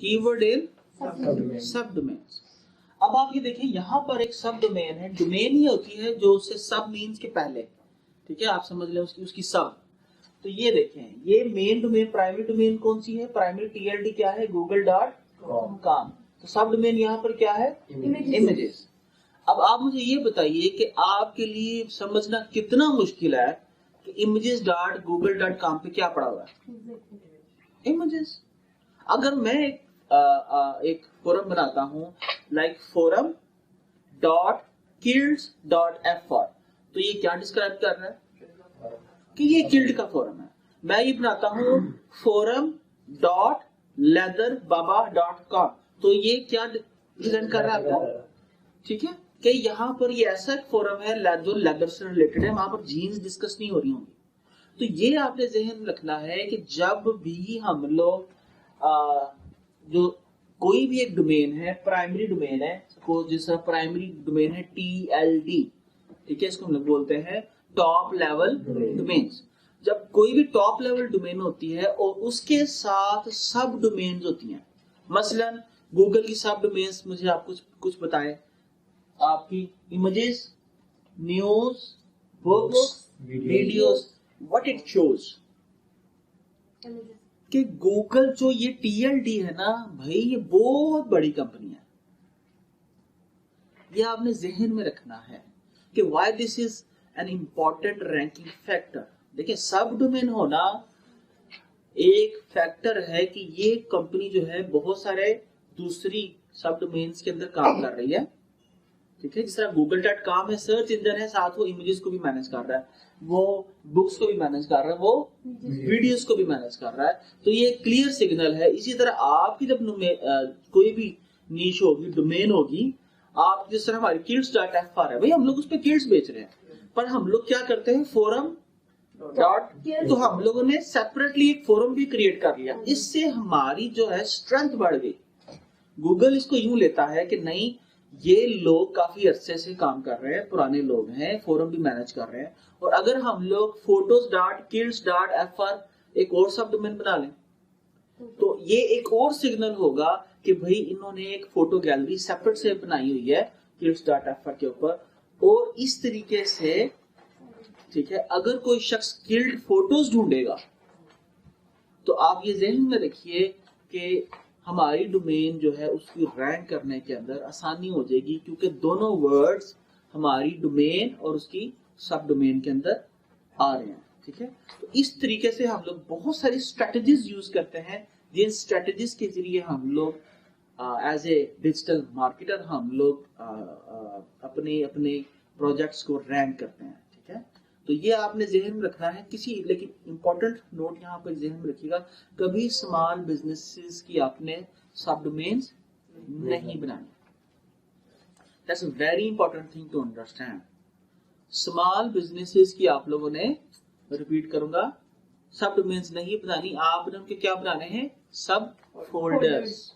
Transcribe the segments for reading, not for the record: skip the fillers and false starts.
Keyword इन सब domains. अब आप ये देखें, यहाँ पर एक सब डोमेन है। डोमेन ही होती है जो उससे सब मीन्स के पहले, ठीक है, आप समझ लें उसकी सब। तो ये देखें, ये मेन डोमेन, प्राइमरी डोमेन कौन सी है? प्राइमरी TLD क्या है? google.com। तो सब डोमेन यहाँ पर क्या है? इमेजेस। अब आप मुझे ये बताइए कि आपके लिए समझना कितना मुश्किल है कि images.google.com पे क्या पड़ा हुआ है? इमेजेस। अगर मैं एक फोरम बनाता हूँ लाइक forum.kills.fr, तो ये क्या डिस्क्राइब कर रहा है कि ये किल्ड का फोरम है। मैं ये बनाता हूँ forum.leatherbaba.com, तो ये क्या प्रेजेंट कर रहा है आपको? ठीक है, कि यहाँ पर ये ऐसा एक फोरम है जो लेदर से रिलेटेड है, वहां पर जीन्स डिस्कस नहीं हो रही होंगी। तो ये आपने जहन में रखना है कि जब भी हम लोग जो कोई भी एक डोमेन है, प्राइमरी डोमेन है, सपोज जैसा प्राइमरी डोमेन है TLD, ठीक है, इसको हम लोग बोलते हैं टॉप लेवल डोमेन्स। जब कोई भी टॉप लेवल डोमेन होती है और उसके साथ सब डोमेन्स होती हैं, मसलन गूगल की सब डोमेन्स, मुझे आप कुछ बताएं। आपकी images, news, books, videos, what it shows कि गूगल जो ये TLD है ना भाई, ये बहुत बड़ी कंपनी है। ये आपने जहन में रखना है कि why this is an important ranking factor. देखिए, सब डोमेन होना एक फैक्टर है कि ये कंपनी जो है बहुत सारे दूसरी सब डोमेन्स के अंदर काम कर रही है, ठीक है। जिस तरह google.com है, सर्च इंजन है, साथ वो इमेजेस को भी मैनेज कर रहा है, वो बुक्स को भी मैनेज कर रहा है, वो वीडियोस को भी मैनेज कर रहा है। तो ये क्लियर सिग्नल है। इसी तरह आपकी जब कोई भी नीश होगी, डोमेन होगी, आप जिस तरह हमारी kids.fr है, भाई हम लोग उस पर किड्स बेच रहे हैं, पर हम लोग क्या करते हैं, फोरम तो हम लोगों ने सेपरेटली एक फोरम भी क्रिएट कर लिया। इससे हमारी जो है स्ट्रेंथ बढ़ गई। गूगल इसको यूं लेता है कि नहीं, ये लोग काफी अरसे से काम कर रहे हैं, पुराने लोग हैं, फोरम भी मैनेज कर रहे हैं। और अगर हम लोग photos.kills.fr एक और सब डोमेन बना लें, तो ये एक और सिग्नल होगा कि भाई इन्होंने एक फोटो गैलरी सेपरेट से बनाई हुई है kills.fr के ऊपर। और इस तरीके से, ठीक है, अगर कोई शख्स किल्ड फोटोज ढूंढेगा तो आप ये ज़हन में रखिए कि हमारी डोमेन जो है उसकी रैंक करने के अंदर आसानी हो जाएगी, क्योंकि दोनों वर्ड्स हमारी डोमेन और उसकी सब डोमेन के अंदर आ रहे हैं, ठीक है। तो इस तरीके से हम लोग बहुत सारी स्ट्रेटजीज यूज करते हैं, जिन स्ट्रेटजीज के जरिए हम लोग एज ए डिजिटल मार्केटर हम लोग अपने अपने प्रोजेक्ट्स को रैंक करते हैं, ठीक है। तो ये आपने जहन में रखना है। लेकिन इंपॉर्टेंट नोट यहाँ पर जहन में रखिएगा, कभी स्मॉल बिजनेसेस की आपने सब डोमेन्स नहीं बनानी। That's a very important thing to understand. Small businesses की आप लोगों ने, रिपीट करूंगा, सब डोमेन्स नहीं बनानी, आपने उनके क्या बनाने हैं, सब फोल्डर्स,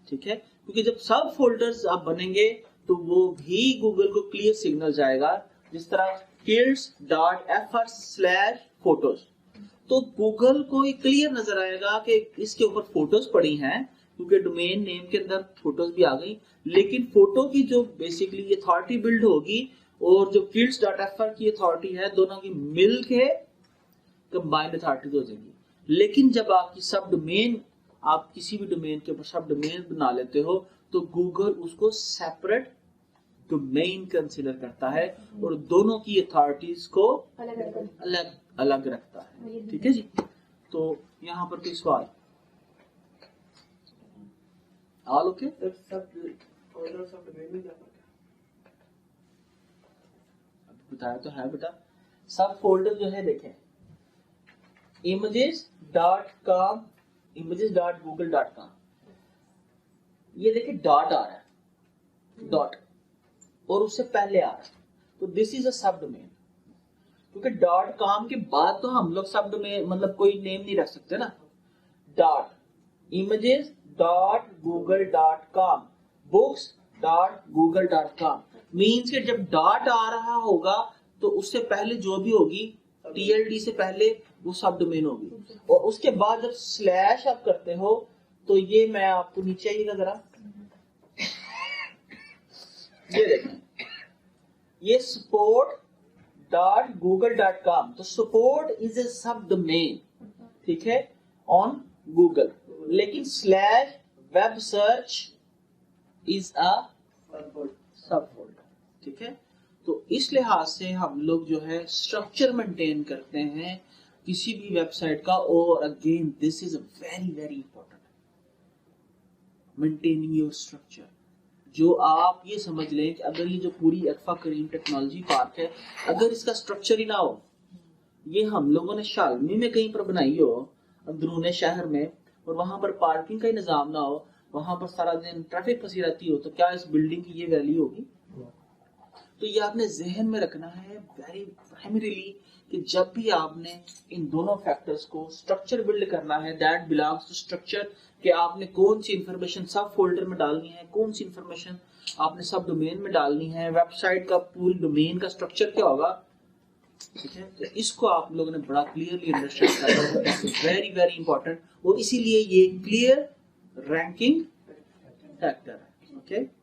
ठीक है। क्योंकि जब सब फोल्डर्स आप बनेंगे तो वो भी गूगल को क्लियर सिग्नल जाएगा, जिस तरह kills.fr/photos, तो गूगल को एक क्लियर नजर आएगा कि इसके ऊपर फोटोज पड़ी हैं, क्योंकि डोमेन नेम के अंदर फोटोज भी आ गई। लेकिन फोटो की जो बेसिकली अथॉरिटी बिल्ड होगी और जो kills.fr की अथॉरिटी है, दोनों की मिल के कंबाइंड अथॉरिटी हो जाएगी। लेकिन जब आपकी सब डोमेन, आप किसी भी डोमेन के ऊपर सब डोमेन बना लेते हो, तो गूगल उसको सेपरेट डोमेन कंसीडर करता है और दोनों की अथॉरिटीज को अलग अलग रखता है, ठीक है जी। तो यहाँ पर कोई सवाल? All okay? बताया तो है बेटा। सब फोल्डर जो है देखें, images.com, images.google.com, ये देखिए डॉट आ रहा है, डॉट, और उससे पहले आ रहा है, तो दिस इज अ सब डोमेन। क्योंकि .com के बाद तो हम लोग सब डोमेन मतलब कोई नेम नहीं रख सकते ना। images.google.com, books.google.com मीन्स कि जब डॉट आ रहा होगा तो उससे पहले जो भी होगी, TLD से पहले, वो सब डोमेन होगी। और उसके बाद जब स्लैश आप करते हो तो ये मैं आपको नीचे आइएगा जरा, ये देखें, ये support.google.com, तो support इज ए सब डोमेन, ठीक है, ऑन गूगल, लेकिन slash web search is a सब फोल्डर, ठीक है। तो इस लिहाज से हम लोग जो है स्ट्रक्चर मेंटेन करते हैं किसी भी वेबसाइट का, और again this is very very important, maintaining your structure. जो आप ये समझ लें कि अगर ये जो पूरी अल्फा करीम टेक्नोलॉजी पार्क है, अगर इसका स्ट्रक्चर ही ना हो, ये हम लोगों ने शालमी में कहीं पर बनाई हो अंदरूने शहर में, और वहां पर पार्किंग का ही निजाम ना हो, वहां पर सारा दिन ट्रैफिक फंसी रहती हो, तो क्या इस बिल्डिंग की ये वैल्यू होगी? तो ये आपने जहन में रखना है वेरी प्राइमरीली कि जब भी आपने इन दोनों फैक्टर्स को स्ट्रक्चर बिल्ड करना है, दैट बिलोंग्स टू स्ट्रक्चर, कि आपने कौन सी इंफॉर्मेशन सब फोल्डर में डालनी है, कौन सी इंफॉर्मेशन आपने सब डोमेन में डालनी है, वेबसाइट का पूरी डोमेन का स्ट्रक्चर क्या होगा, ठीक है। तो इसको आप लोगों ने बड़ा क्लियरली अंडरस्टैंड करना है, वेरी वेरी इंपॉर्टेंट, और इसीलिए ये क्लियर रैंकिंग फैक्टर है, ओके।